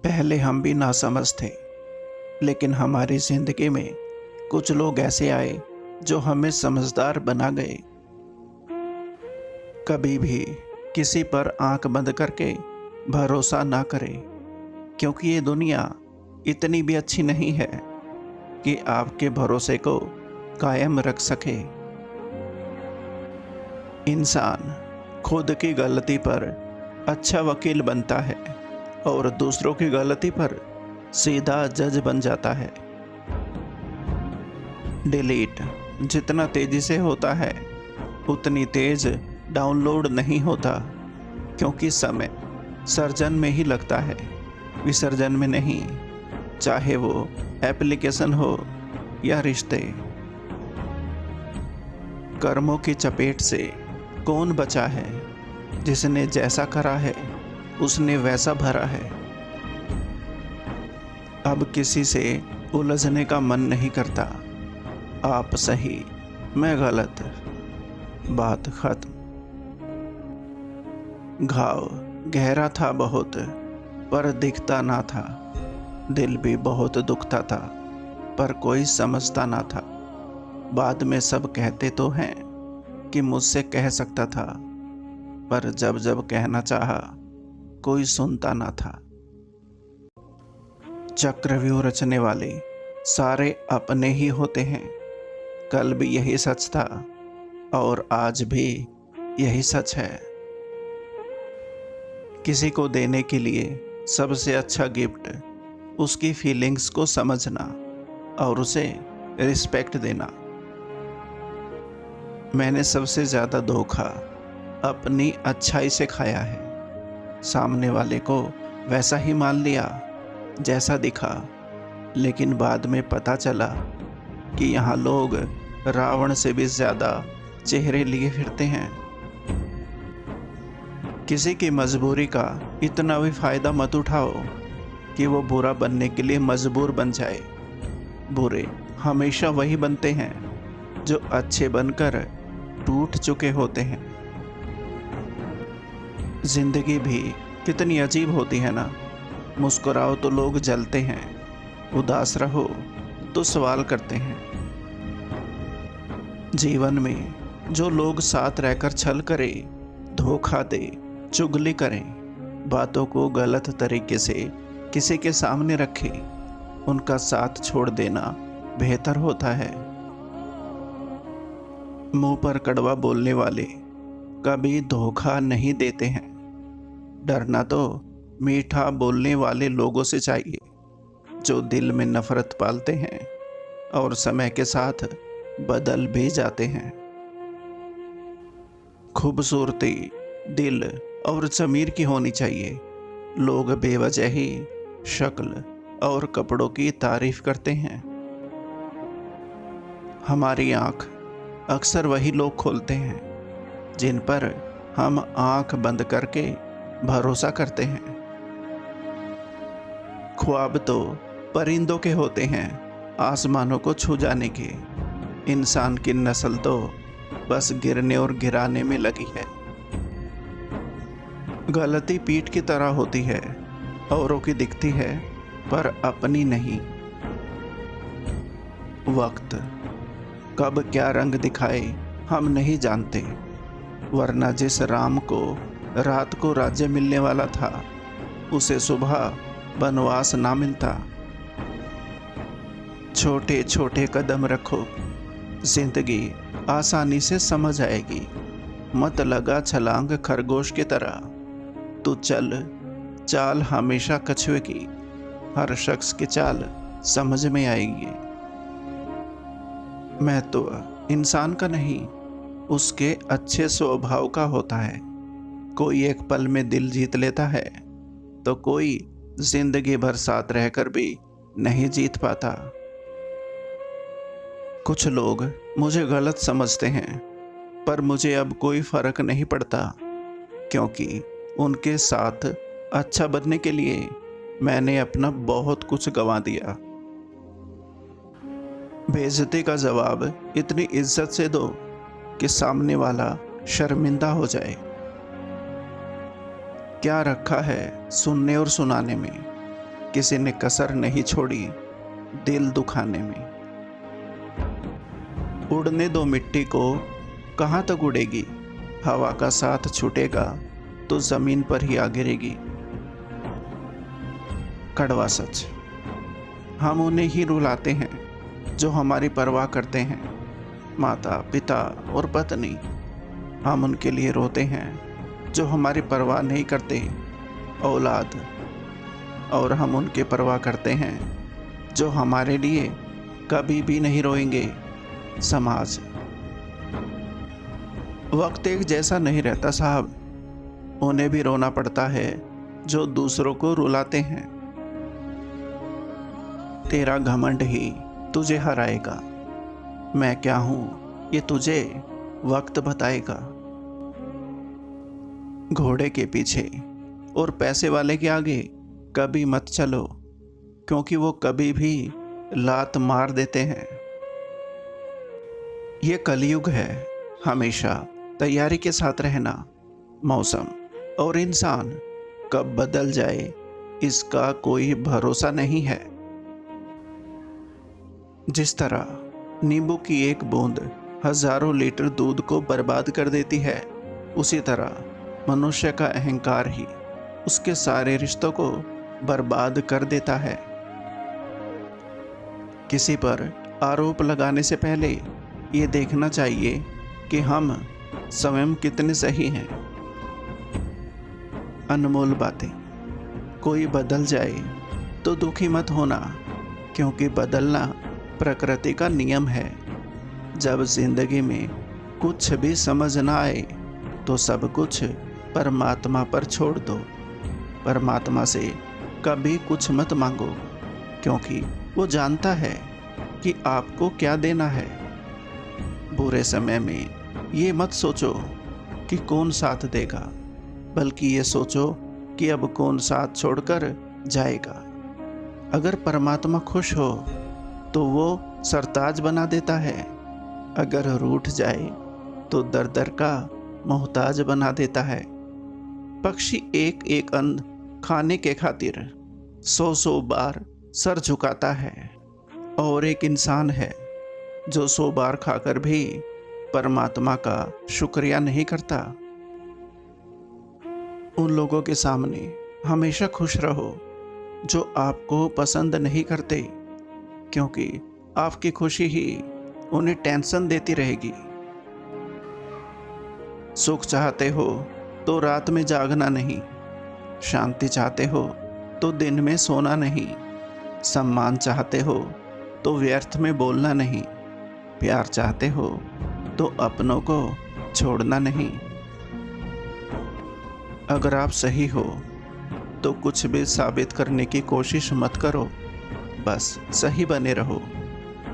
पहले हम भी नासमझ थे, लेकिन हमारी जिंदगी में कुछ लोग ऐसे आए जो हमें समझदार बना गए। कभी भी किसी पर आंख बंद करके भरोसा ना करें, क्योंकि ये दुनिया इतनी भी अच्छी नहीं है कि आपके भरोसे को कायम रख सके। इंसान खुद की गलती पर अच्छा वकील बनता है और दूसरों की गलती पर सीधा जज बन जाता है। डिलीट जितना तेजी से होता है उतनी तेज डाउनलोड नहीं होता, क्योंकि समय सर्जन में ही लगता है, विसर्जन में नहीं, चाहे वो एप्लीकेशन हो या रिश्ते। कर्मों की चपेट से कौन बचा है? जिसने जैसा करा है उसने वैसा भरा है। अब किसी से उलझने का मन नहीं करता। आप सही, मैं गलत, बात खत्म। घाव गहरा था बहुत, पर दिखता ना था। दिल भी बहुत दुखता था, पर कोई समझता ना था। बाद में सब कहते तो हैं कि मुझसे कह सकता था, पर जब जब कहना चाहा कोई सुनता ना था। चक्रव्यूह रचने वाले सारे अपने ही होते हैं। कल भी यही सच था और आज भी यही सच है। किसी को देने के लिए सबसे अच्छा गिफ्ट उसकी फीलिंग्स को समझना और उसे रिस्पेक्ट देना। मैंने सबसे ज़्यादा धोखा अपनी अच्छाई से खाया है। सामने वाले को वैसा ही मान लिया जैसा दिखा, लेकिन बाद में पता चला कि यहाँ लोग रावण से भी ज़्यादा चेहरे लिए फिरते हैं। किसी की मजबूरी का इतना भी फ़ायदा मत उठाओ कि वो बुरा बनने के लिए मजबूर बन जाए। बुरे हमेशा वही बनते हैं जो अच्छे बनकर टूट चुके होते हैं। जिंदगी भी कितनी अजीब होती है ना। मुस्कुराओ तो लोग जलते हैं, उदास रहो तो सवाल करते हैं। जीवन में जो लोग साथ रहकर छल करे, धोखा दे, चुगली करें, बातों को गलत तरीके से किसी के सामने रखे, उनका साथ छोड़ देना बेहतर होता है। मुंह पर कड़वा बोलने वाले कभी धोखा नहीं देते हैं। डरना तो मीठा बोलने वाले लोगों से चाहिए, जो दिल में नफरत पालते हैं और समय के साथ बदल भी जाते हैं। खूबसूरती दिल और ज़मीर की होनी चाहिए। लोग बेवजह ही शक्ल और कपड़ों की तारीफ करते हैं। हमारी आँख अक्सर वही लोग खोलते हैं जिन पर हम आँख बंद करके भरोसा करते हैं। ख्वाब तो परिंदों के होते हैं, आसमानों को छू जाने के। इंसान की नस्ल तो बस गिरने और गिराने में लगी है। गलती पीठ की तरह होती है, औरों की दिखती है पर अपनी नहीं। वक्त कब क्या रंग दिखाए हम नहीं जानते, वरना जिस राम को रात को राज्य मिलने वाला था उसे सुबह वनवास ना मिलता। छोटे छोटे कदम रखो, जिंदगी आसानी से समझ आएगी। मत लगा छलांग खरगोश की तरह, तू चल चाल हमेशा कछुए की। हर शख्स की चाल समझ में आएगी। मैं तो इंसान का नहीं, उसके अच्छे स्वभाव का होता है। कोई एक पल में दिल जीत लेता है तो कोई जिंदगी भर साथ रहकर भी नहीं जीत पाता। कुछ लोग मुझे गलत समझते हैं, पर मुझे अब कोई फर्क नहीं पड़ता, क्योंकि उनके साथ अच्छा बनने के लिए मैंने अपना बहुत कुछ गंवा दिया। बेइज्जती का जवाब इतनी इज्जत से दो कि सामने वाला शर्मिंदा हो जाए। क्या रखा है सुनने और सुनाने में? किसी ने कसर नहीं छोड़ी दिल दुखाने में। उड़ने दो मिट्टी को, कहाँ तक उड़ेगी, हवा का साथ छूटेगा तो जमीन पर ही आ गिरेगी। कड़वा सच, हम उन्हें ही रुलाते हैं जो हमारी परवाह करते हैं, माता पिता और पत्नी। हम उनके लिए रोते हैं जो हमारी परवाह नहीं करते, औलाद। और हम उनके परवाह करते हैं जो हमारे लिए कभी भी नहीं रोएंगे, समाज। वक्त एक जैसा नहीं रहता साहब, उन्हें भी रोना पड़ता है जो दूसरों को रुलाते हैं। तेरा घमंड ही तुझे हराएगा, मैं क्या हूं ये तुझे वक्त बताएगा। घोड़े के पीछे और पैसे वाले के आगे कभी मत चलो, क्योंकि वो कभी भी लात मार देते हैं। ये कलयुग है, हमेशा तैयारी के साथ रहना। मौसम और इंसान कब बदल जाए इसका कोई भरोसा नहीं है। जिस तरह नींबू की एक बूंद हजारों लीटर दूध को बर्बाद कर देती है, उसी तरह मनुष्य का अहंकार ही उसके सारे रिश्तों को बर्बाद कर देता है। किसी पर आरोप लगाने से पहले ये देखना चाहिए कि हम स्वयं कितने सही हैं। अनमोल बातें, कोई बदल जाए तो दुखी मत होना, क्योंकि बदलना प्रकृति का नियम है। जब जिंदगी में कुछ भी समझ ना आए तो सब कुछ परमात्मा पर छोड़ दो। परमात्मा से कभी कुछ मत मांगो, क्योंकि वो जानता है कि आपको क्या देना है। बुरे समय में ये मत सोचो कि कौन साथ देगा, बल्कि ये सोचो कि अब कौन साथ छोड़कर जाएगा। अगर परमात्मा खुश हो तो वो सरताज बना देता है, अगर रूठ जाए तो दर दर का मोहताज बना देता है। पक्षी एक एक अन्न खाने के खातिर 100 बार सर झुकाता है, और एक इंसान है जो 100 बार खाकर भी परमात्मा का शुक्रिया नहीं करता। उन लोगों के सामने हमेशा खुश रहो जो आपको पसंद नहीं करते, क्योंकि आपकी खुशी ही उन्हें टेंशन देती रहेगी। सुख चाहते हो तो रात में जागना नहीं, शांति चाहते हो तो दिन में सोना नहीं, सम्मान चाहते हो तो व्यर्थ में बोलना नहीं, प्यार चाहते हो तो अपनों को छोड़ना नहीं। अगर आप सही हो तो कुछ भी साबित करने की कोशिश मत करो, बस सही बने रहो।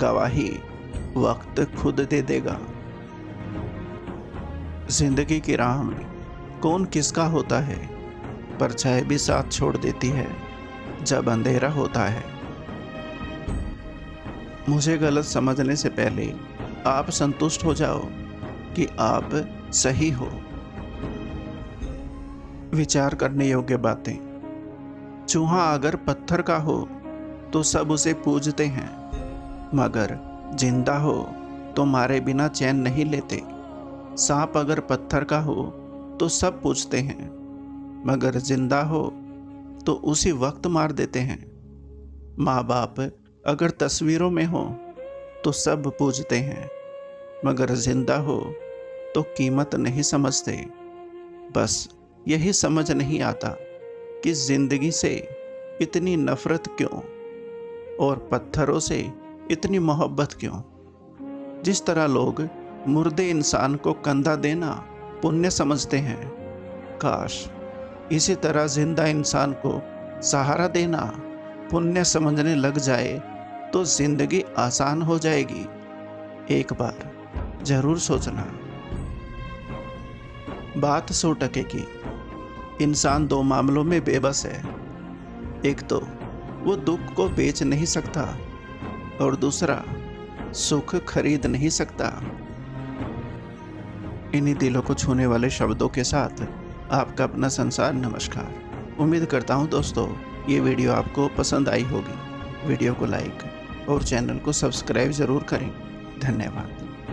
गवाही वक्त खुद दे देगा। जिंदगी की राह में कौन किसका होता है, परछाई भी साथ छोड़ देती है जब अंधेरा होता है। मुझे गलत समझने से पहले आप संतुष्ट हो जाओ कि आप सही हो। विचार करने योग्य बातें। चूहा अगर पत्थर का हो तो सब उसे पूजते हैं, मगर जिंदा हो तो मारे बिना चैन नहीं लेते। सांप अगर पत्थर का हो तो सब पूजते हैं, मगर जिंदा हो तो उसी वक्त मार देते हैं। माँ बाप अगर तस्वीरों में हो तो सब पूजते हैं, मगर जिंदा हो तो कीमत नहीं समझते। बस यही समझ नहीं आता कि जिंदगी से इतनी नफरत क्यों और पत्थरों से इतनी मोहब्बत क्यों। जिस तरह लोग मुर्दे इंसान को कंधा देना पुण्य समझते हैं, काश इसी तरह जिंदा इंसान को सहारा देना पुण्य समझने लग जाए तो जिंदगी आसान हो जाएगी। एक बार जरूर सोचना। बात 100% की। इंसान 2 मामलों में बेबस है। एक तो वो दुख को बेच नहीं सकता, और दूसरा सुख खरीद नहीं सकता। इन्हीं दिलों को छूने वाले शब्दों के साथ आपका अपना संसार नमस्कार। उम्मीद करता हूँ दोस्तों ये वीडियो आपको पसंद आई होगी। वीडियो को लाइक और चैनल को सब्सक्राइब ज़रूर करें। धन्यवाद।